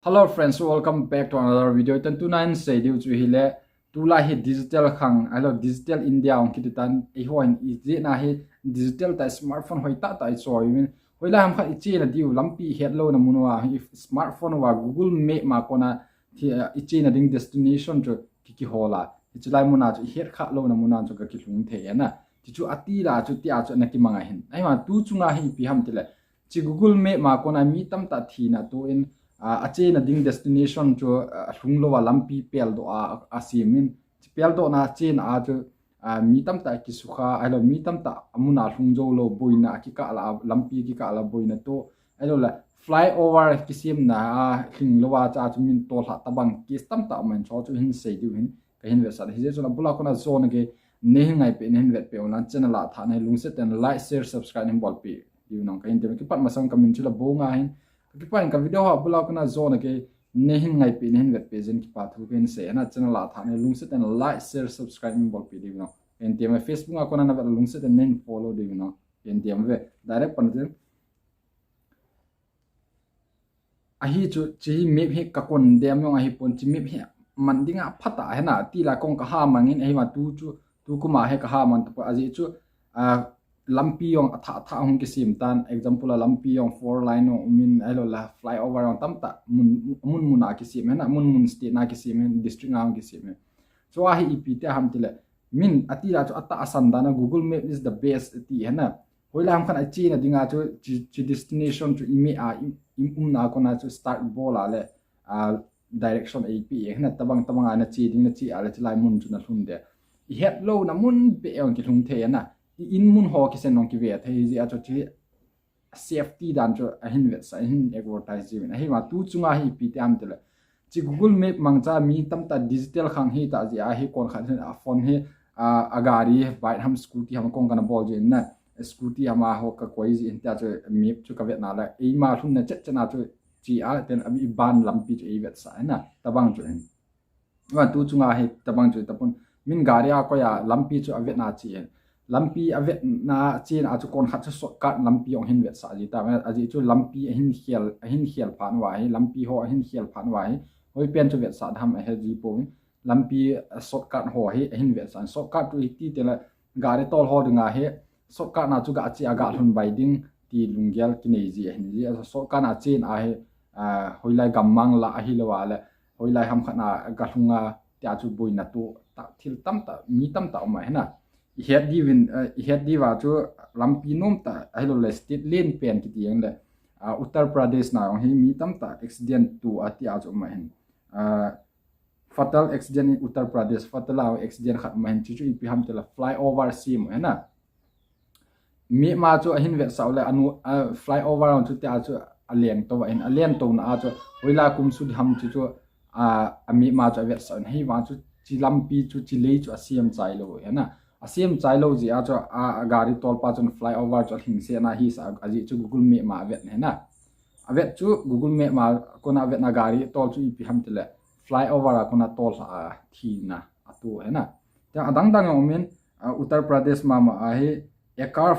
Hello friends, welcome back to another video. Tan 29 say diu chu hile tula hi digital khang alo digital India ong kitan e hoin i na hi digital ta smartphone hoi ta ta choi min hoila ham kha ichi na diu lampi het lo na munwa if smartphone wa Google Map ma kona ichi na ding destination chu ki hola ichilai muna chu het kha lo na muna chu ka ki hlung the na ti chu ati la chu tia chu na ki manga hin ai ma tu chunga hi pi ham tile chi Google Map ma kona mi tam ta thina to in ache na ding destination chu hlung lo wa lampi pel do a simin pel do na chen a chu mi tam ta ki sukha alo mi tam ta amuna hlung jo lo boina ki ka la lampi ki ka la boina to alo la flyover ki sim na hling lo wa cha chu min to hla tabang ki tam ta man cho chu hin sei du hin ka hin ve sa hi je chu na bula ko na zone ge ne ngai pe ne hin vet pe ona channel la tha ne lung se ten like share subscribe nim bol pi you know ka hin te ki pat masang kamin chu la bo nga hin ki pan ka video ha bula ko na zone ke ne hin ngai pe ne hin vet pe zen ki pa thu ken se na channel la tha ne lung se ten like share subscribe nim bol pi you know en te ma facebook a ko na na lung se ten nen follow you know en te ma ve direct pan ten ahi chu chi map he ka kon dem yong ahi pon chi map he man dinga phata he na ti la kong ka ha mangin ahi ma tu chu tu kuma he ka ha man ta aji chu lampi yong atha atha hong ki sim tan example lampi yong four line no min elo la flyover on tamta mun mun a ki sim na mun state na ki sim district na ki sim so ahi ipi te ham tile min ati la chu ata asan dana Google Map is the best ti he na hoila ham khan achi na dinga chu destination chu imi a na ko na chu start bola le direction ap he na tabang ana chi ding na chi ala chi lai mun chu na hlun de het lo na mun be on ki thung the na in mun ho ki sen nong ki ve thei ji a chu chi safety dan chu a hin vet sa hin advertise ji na hi ma tu chunga hi pi te am tele chi Google Map mangcha mi tam ta digital khang hi ta ji a hi kon khan a phone hi a gari bike ham scooty ham kong kana bol ji na scooty ama ho ka koi ji inta chu map chu ka vet na la e ma thun na chet chana chu chi a ten abi ban lampi chu e vet sa na tabang chu hin wa tu chunga hi tabang chu tapun min gari a ko ya lampi chu a vet na chi lampi avet na chin a chu kon khat chu shortcut lampi ong hin vet sa ji ta aji chu lampi hin khial phan wa hi lampi ho hin khial phan wa hi hoi pen chu vet sa dham a he ji po lampi shortcut ho hi hin vet sa shortcut tu ti te la gari tol ho dinga he shortcut na chu ga chi aga hun bai ding ti lungyal ki nei ji hin ji shortcut na chin a he hoi lai gammang la a hi lo wa le hoi lai ham khana ga hlunga ta chu boina tu ta thil tam ta mi tam ta ma he na het di wa chu lampi nom ta ailo le state lane pen ki tiang le Uttar Pradesh na ong hi mi tam ta accident tu ati a chu ma hin fatal accident in Uttar Pradesh fatal accident khat ma hin chu ipi ham tela flyover sim na mi ma chu a hin ve saw le anu flyover on chu ta chu aleng to wa in aleng to na a chu hoila kum su ham chu a mi ma chu ve saw hi wa chu chi lampi chu chi le chu asiam chai lo na asim chailo ji a cho a gari tol pa chon flyover cho hing se na hi sa aji chu Google Map ma vet ne na avet chu Google Map ma ko na vet na gari tol chu ipi ham tele flyover a ko na tol a Thina atu he na ta adang dang omen Uttar Pradesh ma a hi a car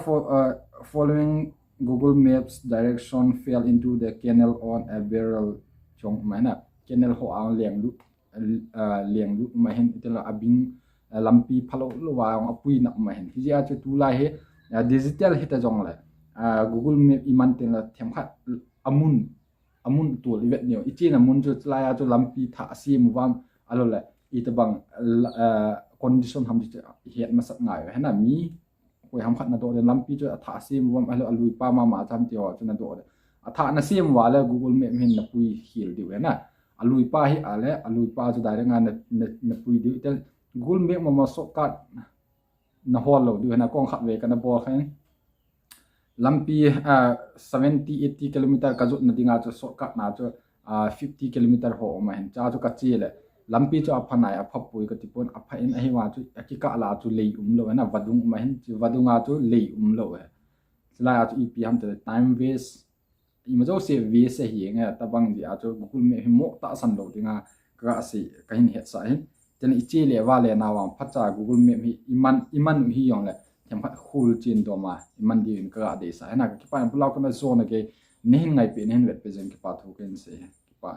following Google Maps direction fell into the canal on a barrel chong ma na canal ho a leng lu ma hen itela abing lampi phalo lo wa ong apui na ma hen hi ja chu tu lai he digital hita jong la Google Map iman ten la them khat amun tu livet neo ichi na mun chu la ya chu lampi tha si mu wam alo la itabang condition ham chi het ma sak ngai he na mi koi ham khat na do de lampi chu tha si mu wam alo alui pa ma cham ti ho chu na do de tha na sim wa la Google Map hin na pui hil di we na alui pa hi ale alui pa chu dai nga na pui di tel Google Map ma shortcut na hol lo du na kong khat ve kana bol khen lampi 70 80 km ka jut na dinga chu shortcut na chu 50 km ho ma hen cha chu ka chi le lampi chu aphanai aphapui ka tipon apha in ahi wa chu akika la chu lei lo na vadung ma hen chu vadunga chu lei lo he la chu ipi ham te time waste ima jo se ve se hi nga tabang di a chu Google Map hi mo ta san lo dinga ka si ka hin het sa hin ten ichi le wa le na wa phacha Google Map hi iman hi yong le them khat khul chin do ma iman di in ka de sa na ki pa bulaw ka na zone ke nin ngai pe nin vet pe jen ki pa thu ken se ki pa